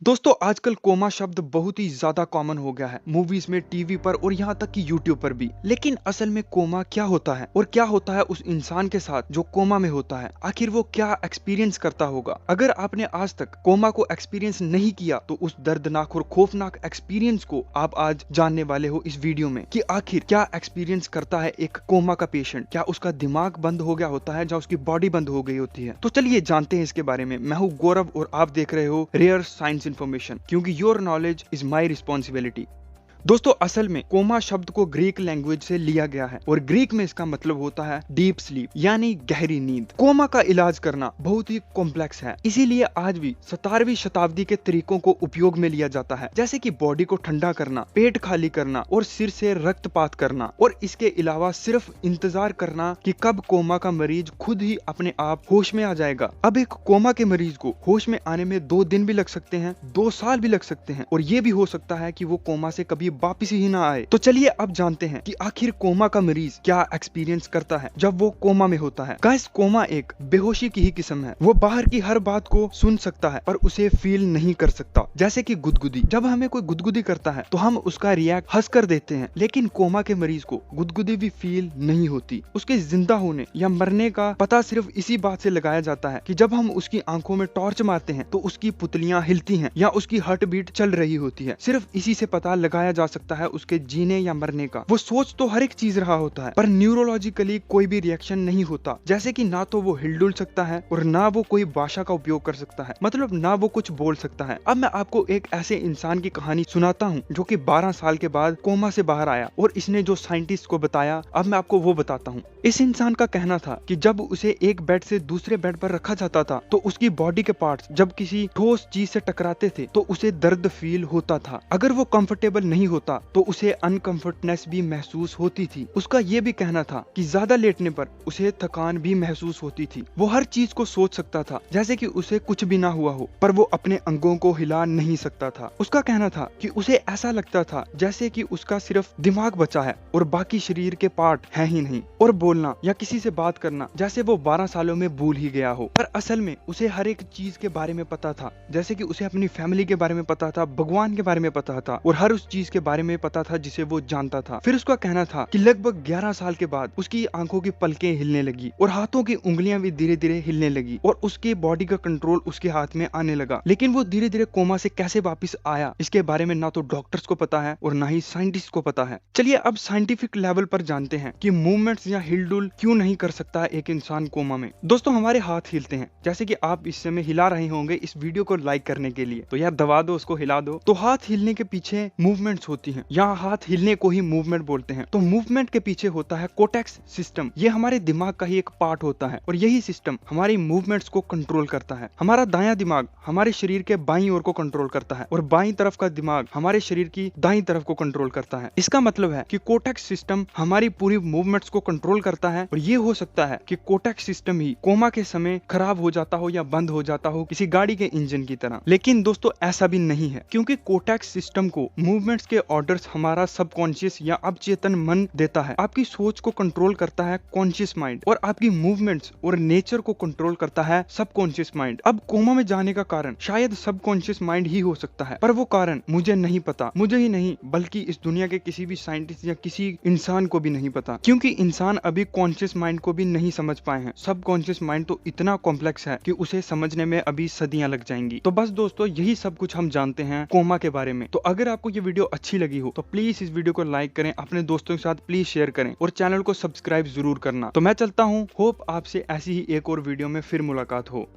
दोस्तों आजकल कोमा शब्द बहुत ही ज्यादा कॉमन हो गया है मूवीज में, टीवी पर और यहाँ तक कि यूट्यूब पर भी। लेकिन असल में कोमा क्या होता है और क्या होता है उस इंसान के साथ जो कोमा में होता है? आखिर वो क्या एक्सपीरियंस करता होगा? अगर आपने आज तक कोमा को एक्सपीरियंस नहीं किया तो उस दर्दनाक और खौफनाक एक्सपीरियंस को आप आज जानने वाले हो इस वीडियो में कि आखिर क्या एक्सपीरियंस करता है एक कोमा का पेशेंट। क्या उसका दिमाग बंद हो गया होता है या उसकी बॉडी बंद हो गई होती है? तो चलिए जानते हैं इसके बारे में। मैं हूँ गौरव और आप देख रहे हो रेयर साइंस इन्फॉर्मेशन, क्योंकि your knowledge is my responsibility. दोस्तों असल में कोमा शब्द को ग्रीक लैंग्वेज से लिया गया है और ग्रीक में इसका मतलब होता है डीप स्लीप, यानी गहरी नींद। कोमा का इलाज करना बहुत ही कॉम्प्लेक्स है, इसीलिए आज भी 17वीं शताब्दी के तरीकों को उपयोग में लिया जाता है, जैसे कि बॉडी को ठंडा करना, पेट खाली करना और सिर से रक्तपात करना। और इसके अलावा सिर्फ इंतजार करना कि कब कोमा का मरीज खुद ही अपने आप होश में आ जाएगा। अब एक कोमा के मरीज को होश में आने में 2 दिन भी लग सकते हैं, 2 साल भी लग सकते हैं, और ये भी हो सकता है कि वो कोमा से कभी वापिस ही ना आए। तो चलिए अब जानते हैं कि आखिर कोमा का मरीज क्या एक्सपीरियंस करता है जब वो कोमा में होता है। गाइस, कोमा एक बेहोशी की ही किस्म है। वो बाहर की हर बात को सुन सकता है पर उसे फील नहीं कर सकता, जैसे कि गुदगुदी। जब हमें कोई गुदगुदी करता है तो हम उसका रिएक्ट हंस कर देते हैं, लेकिन कोमा के मरीज को गुदगुदी भी फील नहीं होती। उसके जिंदा होने या मरने का पता सिर्फ इसी बात से लगाया जाता है कि जब हम उसकी आंखों में टॉर्च मारते हैं तो उसकी पुतलियां हिलती हैं या उसकी हार्ट बीट चल रही होती है। सिर्फ इसी से पता लगाया जा सकता है उसके जीने या मरने का। वो सोच तो हर एक चीज रहा होता है पर न्यूरोलॉजिकली कोई भी रिएक्शन नहीं होता, जैसे कि ना तो वो हिलडुल सकता है और ना वो कोई भाषा का उपयोग कर सकता है, मतलब ना वो कुछ बोल सकता है। अब मैं आपको एक ऐसे इंसान की कहानी सुनाता हूँ जो कि 12 साल के बाद कोमा से बाहर आया और इसने जो साइंटिस्ट को बताया, अब मैं आपको वो बताता हूँ। इस इंसान का कहना था कि जब उसे एक बेड से दूसरे बेड पर रखा जाता था तो उसकी बॉडी के पार्ट्स जब किसी ठोस चीज से टकराते थे तो उसे दर्द फील होता था। अगर वो कंफर्टेबल नहीं होता तो उसे अनकंफर्टनेस भी महसूस होती थी। उसका ये भी कहना था कि ज्यादा लेटने पर उसे थकान भी महसूस होती थी। वो हर चीज को सोच सकता था जैसे कि उसे कुछ भी ना हुआ हो, पर वो अपने अंगों को हिला नहीं सकता था। उसका कहना था कि उसे ऐसा लगता था जैसे कि उसका सिर्फ दिमाग बचा है और बाकी शरीर के पार्ट हैं ही नहीं, और बोलना या किसी से बात करना जैसे वो 12 सालों में भूल ही गया हो। पर असल में उसे हर एक चीज के बारे में पता था, जैसे कि उसे अपनी फैमिली के बारे में पता था, भगवान के बारे में पता था और हर उस चीज के बारे में पता था जिसे वो जानता था। फिर उसका कहना था कि लगभग 11 साल के बाद उसकी आंखों की पलकें हिलने लगी और हाथों की उंगलियां भी धीरे धीरे हिलने लगी और उसके बॉडी का कंट्रोल उसके हाथ में आने लगा। लेकिन वो धीरे धीरे कोमा से कैसे वापस आया, इसके बारे में ना तो डॉक्टर्स को पता है और ना ही साइंटिस्ट को पता है। चलिए अब साइंटिफिक लेवल पर जानते हैं कि मूवमेंट्स या हिलडुल क्यों नहीं कर सकता है एक इंसान कोमा में। दोस्तों हमारे हाथ हिलते हैं, जैसे कि आप इस समय हिला रहे होंगे इस वीडियो को लाइक करने के लिए, तो यार दबा दो, उसको हिला दो। तो हाथ हिलने के पीछे मूवमेंट्स होती हैं, यहाँ हाथ हिलने को ही मूवमेंट बोलते हैं। तो मूवमेंट के पीछे होता है कोर्टेक्स सिस्टम। ये हमारे दिमाग का ही एक पार्ट होता है और यही सिस्टम हमारी मूवमेंट्स को कंट्रोल करता है। हमारा दायां दिमाग हमारे शरीर के बाईं ओर को कंट्रोल करता है और बाईं तरफ का दिमाग हमारे शरीर की दाईं तरफ को कंट्रोल करता है। इसका मतलब है कि कोर्टेक्स सिस्टम हमारी पूरी मूवमेंट्स को कंट्रोल करता है और ये हो सकता है कि कोर्टेक्स सिस्टम ही कोमा के समय खराब हो जाता हो या बंद हो जाता हो किसी गाड़ी के इंजन की तरह। लेकिन दोस्तों ऐसा भी नहीं है, क्योंकि कोर्टेक्स सिस्टम को मूवमेंट्स के ऑर्डर्स हमारा सबकॉन्शियस या अवचेतन मन देता है। आपकी सोच को कंट्रोल करता है कॉन्शियस माइंड और आपकी मूवमेंट्स और नेचर को कंट्रोल करता है सबकॉन्शियस माइंड। अब कोमा में जाने का कारण शायद सबकॉन्शियस माइंड ही हो सकता है, पर वो कारण मुझे नहीं पता, मुझे ही नहीं बल्कि इस दुनिया के किसी भी साइंटिस्ट या किसी इंसान को भी नहीं पता, क्योंकि इंसान अभी कॉन्शियस माइंड को भी नहीं समझ पाए हैं। सबकॉन्शियस माइंड तो इतना कॉम्प्लेक्स है कि उसे समझने में अभी सदियां लग जाएंगी। तो बस दोस्तों यही सब कुछ हम जानते हैं कोमा के बारे में। तो अगर आपको ये वीडियो अच्छी लगी हो तो प्लीज इस वीडियो को लाइक करें, अपने दोस्तों के साथ प्लीज शेयर करें और चैनल को सब्सक्राइब जरूर करना। तो मैं चलता हूँ, होप आपसे ऐसी ही एक और वीडियो में फिर मुलाकात हो।